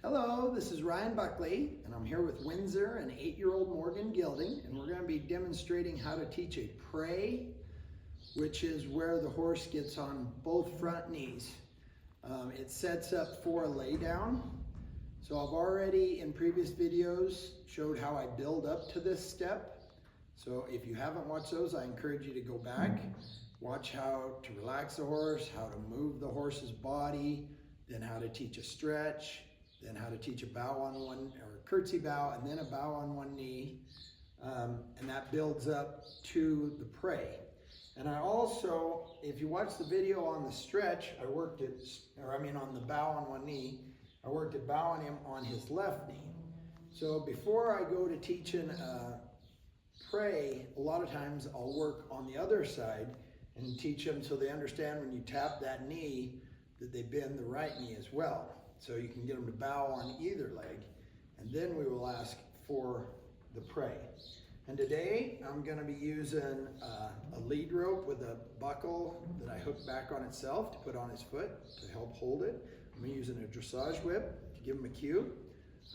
Hello, this is Ryan Buckley, and I'm here with Windsor and 8-year-old Morgan Gilding, and we're going to be demonstrating how to teach a pray, which is where the horse gets on both front knees. It sets up for a lay down. So I've already in previous videos showed how I build up to this step. So if you haven't watched those, I encourage you to go back, watch how to relax the horse, how to move the horse's body, then how to teach a stretch, then how to teach a bow on one, or a curtsy bow, and then a bow on one knee. And that builds up to the pray. And I also, if you watch the video on the stretch, on the bow on one knee, I worked at bowing him on his left knee. So before I go to teaching pray, a lot of times I'll work on the other side and teach them so they understand when you tap that knee that they bend the right knee as well. So you can get them to bow on either leg, and then we will ask for the pray. And today I'm going to be using a lead rope with a buckle that I hook back on itself to put on his foot to help hold it. I'm using a dressage whip to give him a cue.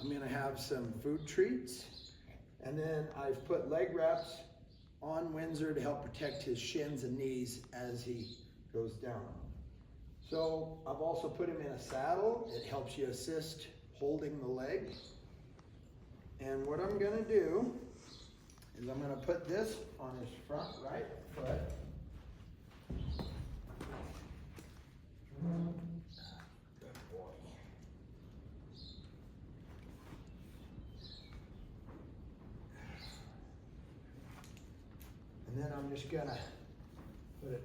I'm going to have some food treats, and then I've put leg wraps on Windsor to help protect his shins and knees as he goes down. So I've also put him in a saddle. It helps you assist holding the leg. And what I'm going to do is I'm going to put this on his front right foot. Good boy. And then I'm just going to put it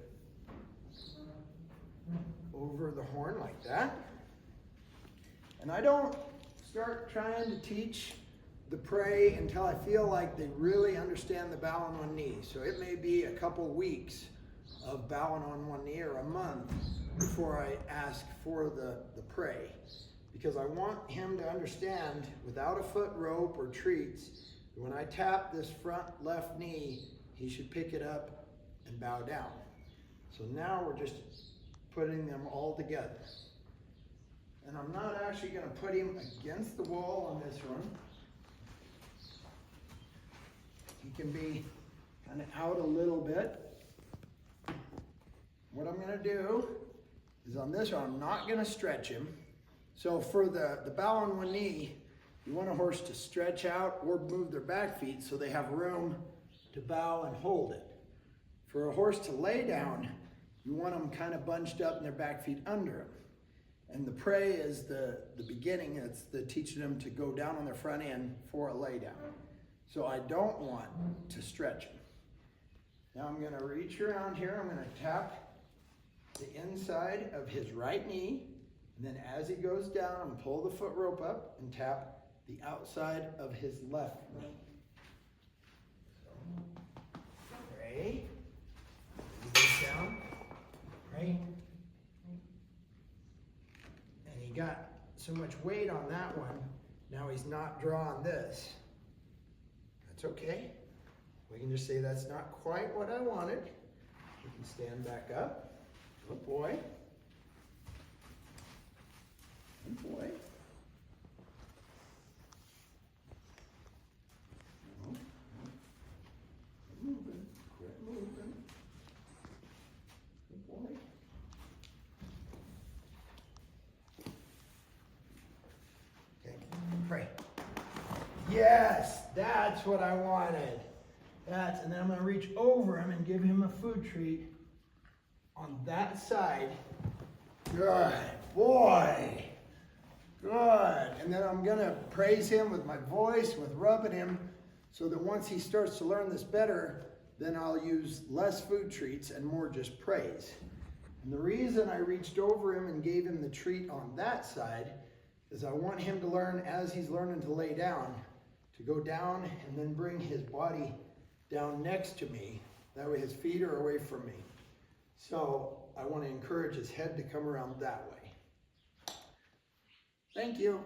over the horn like that. And I don't start trying to teach the pray until I feel like they really understand the bow on one knee. So it may be a couple weeks of bowing on one knee or a month before I ask for the pray. Because I want him to understand without a foot rope or treats, when I tap this front left knee, he should pick it up and bow down. So now we're just putting them all together. And I'm not actually going to put him against the wall on this one. He can be kind of out a little bit. What I'm going to do is on this one, I'm not going to stretch him. So for the bow on one knee, you want a horse to stretch out or move their back feet so they have room to bow and hold it. For a horse to lay down, you want them kind of bunched up and their back feet under them. And the pray is the beginning. It's the teaching them to go down on their front end for a lay down. So I don't want to stretch them. Now I'm going to reach around here. I'm going to tap the inside of his right knee. And then as he goes down, I'm going to pull the foot rope up and tap the outside of his left knee. So, pray. Goes down. Right? And he got so much weight on that one, now he's not drawing this. That's okay. We can just say that's not quite what I wanted. We can stand back up. Good boy. Good boy. Quit moving. Quit moving. Good boy. Okay, pray. Yes, that's what I wanted. And then I'm going to reach over him and give him a food treat on that side. Good boy. Good. And then I'm going to praise him with my voice, with rubbing him, so that once he starts to learn this better, then I'll use less food treats and more just praise. And the reason I reached over him and gave him the treat on that side is I want him to learn, as he's learning to lay down, to go down and then bring his body down next to me. That way his feet are away from me. So I want to encourage his head to come around that way. Thank you.